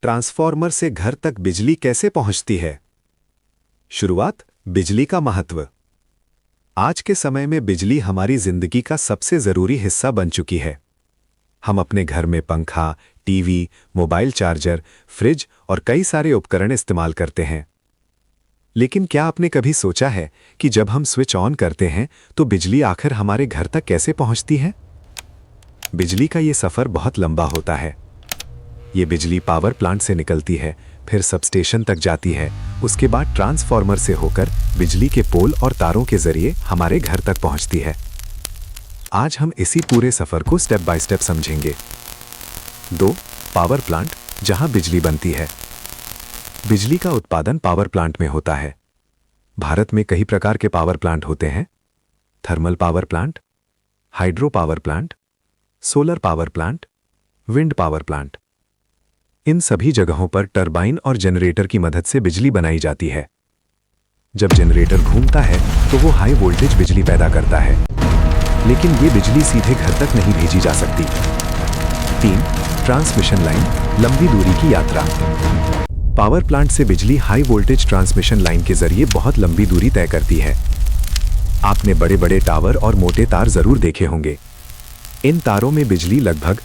Transformer से घर तक बिजली कैसे पहुंचती है? शुरुआत, बिजली का महत्व। आज के समय में बिजली हमारी जिंदगी का सबसे जरूरी हिस्सा बन चुकी है। हम अपने घर में पंखा, टीवी, मोबाइल चार्जर, फ्रिज और कई सारे उपकरण इस्तेमाल करते हैं। लेकिन क्या आपने कभी सोचा है कि जब हम स्विच ऑन करते हैं तो बिजली आखिर हमारे घर तक कैसे पहुंचती है? बिजली का ये सफर बहुत लंबा होता है। ये बिजली पावर प्लांट से निकलती है, फिर सबस्टेशन तक जाती है, उसके बाद ट्रांसफॉर्मर से होकर बिजली के पोल और तारों के जरिए हमारे घर तक पहुंचती है। आज हम इसी पूरे सफर को स्टेप बाय स्टेप समझेंगे। 2. पावर प्लांट, जहां बिजली बनती है। बिजली का उत्पादन पावर प्लांट में होता है। भारत में कई प्रकार के पावर प्लांट होते हैं। Thermal power plant, hydro power plant, solar power plant, wind power plant. इन सभी जगहों पर टरबाइन और जनरेटर की मदद से बिजली बनाई जाती है। जब जनरेटर घूमता है तो वो हाई वोल्टेज बिजली पैदा करता है, लेकिन ये बिजली सीधे घर तक नहीं भेजी जा सकती। 3. ट्रांसमिशन लाइन, लंबी दूरी की यात्रा। पावर प्लांट से बिजली हाई वोल्टेज ट्रांसमिशन लाइन के जरिए बहुत लंबी दूरी तय करती है। आपने बड़े बड़े टावर और मोटे तार जरूर देखे होंगे। इन तारों में बिजली लगभग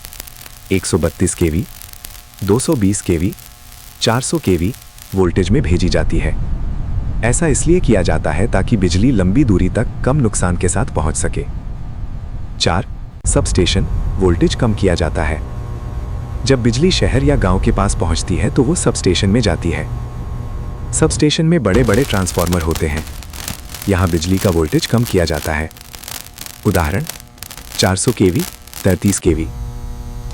132 केवी, 220 केवी, 400 केवी वोल्टेज में भेजी जाती है। ऐसा इसलिए किया जाता है ताकि बिजली लंबी दूरी तक कम नुकसान के साथ पहुंच सके। 4. सबस्टेशन, वोल्टेज कम किया जाता है। जब बिजली शहर या गांव के पास पहुंचती है तो वो सबस्टेशन में जाती है। सबस्टेशन में बड़े बड़े ट्रांसफॉर्मर होते हैं। यहां बिजली का वोल्टेज कम किया जाता है। उदाहरण, 400 केवी, 33 केवी।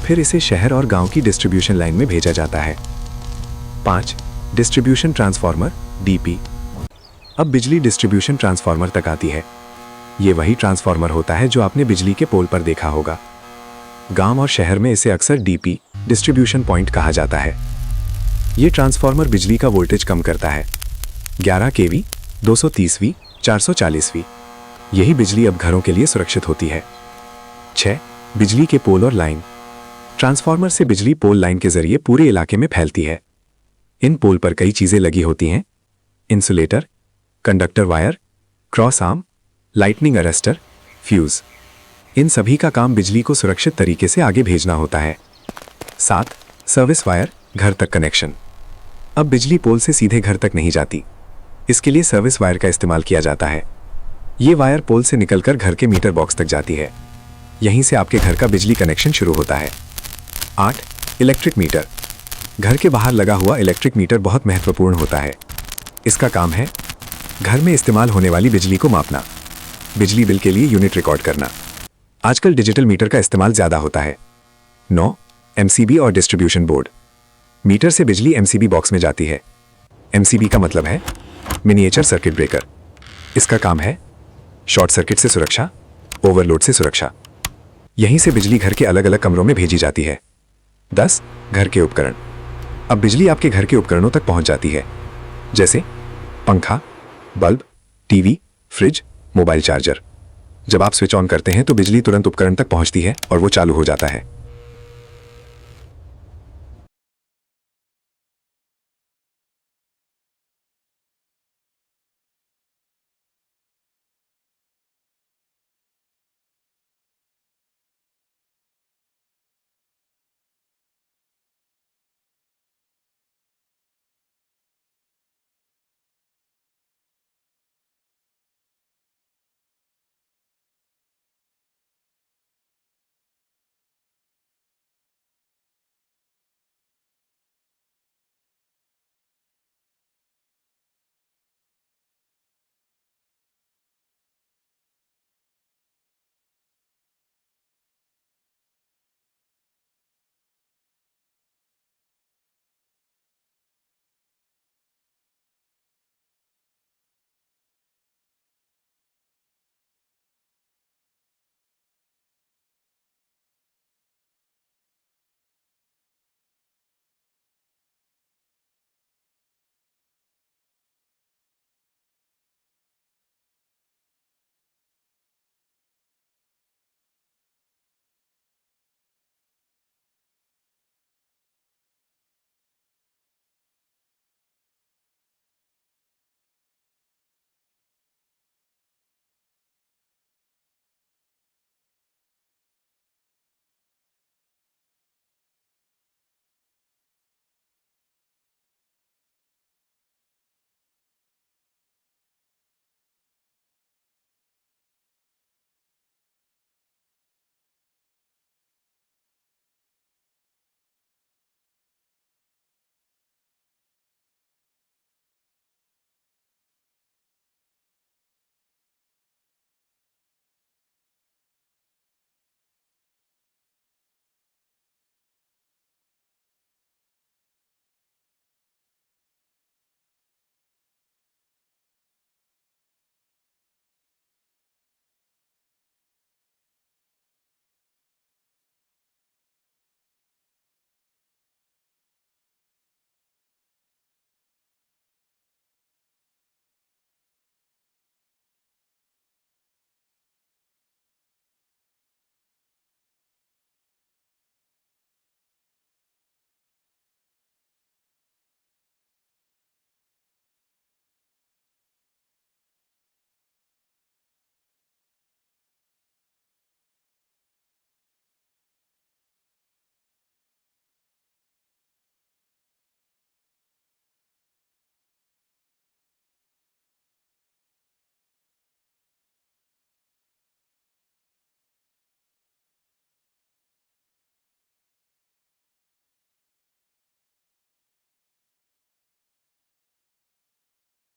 फिर इसे शहर और गांव की डिस्ट्रीब्यूशन लाइन में भेजा जाता है। 5. Distribution transformer, DP. अब बिजली डिस्ट्रीब्यूशन ट्रांसफॉर्मर तक आती है। ये वही ट्रांसफॉर्मर होता है जो आपने बिजली के पोल पर देखा होगा। गांव और शहर में इसे अक्सर डीपी, डिस्ट्रीब्यूशन पॉइंट कहा जाता है। ये ट्रांसफॉर्मर बिजली का वोल्टेज कम करता है। 11 केवी, 230वीं, 440वीं। यही बिजली अब घरों के लिए सुरक्षित होती है। 6. बिजली के पोल और लाइन। ट्रांसफॉर्मर से बिजली पोल लाइन के जरिए पूरे इलाके में फैलती है। इन पोल पर कई चीजें लगी होती हैं। Insulator, conductor wire, cross arm, lightning arrester, fuse. इन सभी का काम बिजली को सुरक्षित तरीके से आगे भेजना होता है। 7. सर्विस वायर, घर तक कनेक्शन। अब बिजली पोल से सीधे घर तक नहीं जाती। इसके लिए सर्विस वायर का इस्तेमाल किया जाता है। ये वायर पोल से निकलकर घर के मीटर बॉक्स तक जाती है। यहीं से आपके घर का बिजली कनेक्शन शुरू होता है। 8. Electric meter. घर के बाहर लगा हुआ इलेक्ट्रिक मीटर बहुत महत्वपूर्ण होता है। इसका काम है घर में इस्तेमाल होने वाली बिजली को मापना, बिजली बिल के लिए यूनिट रिकॉर्ड करना। आजकल डिजिटल मीटर का इस्तेमाल ज्यादा होता है। 9. एमसीबी और डिस्ट्रीब्यूशन बोर्ड। मीटर से बिजली एमसीबी बॉक्स में जाती है। एमसीबी का मतलब है मिनिएचर सर्किट ब्रेकर। इसका काम है शॉर्ट सर्किट से सुरक्षा, ओवरलोड से सुरक्षा। यहीं से बिजली घर के अलग अलग कमरों में भेजी जाती है। 10. घर के उपकरण। अब बिजली आपके घर के उपकरणों तक पहुंच जाती है, जैसे पंखा, bulb, TV, fridge, mobile charger. जब आप स्विच ऑन करते हैं तो बिजली तुरंत उपकरण तक पहुंचती है और वो चालू हो जाता है।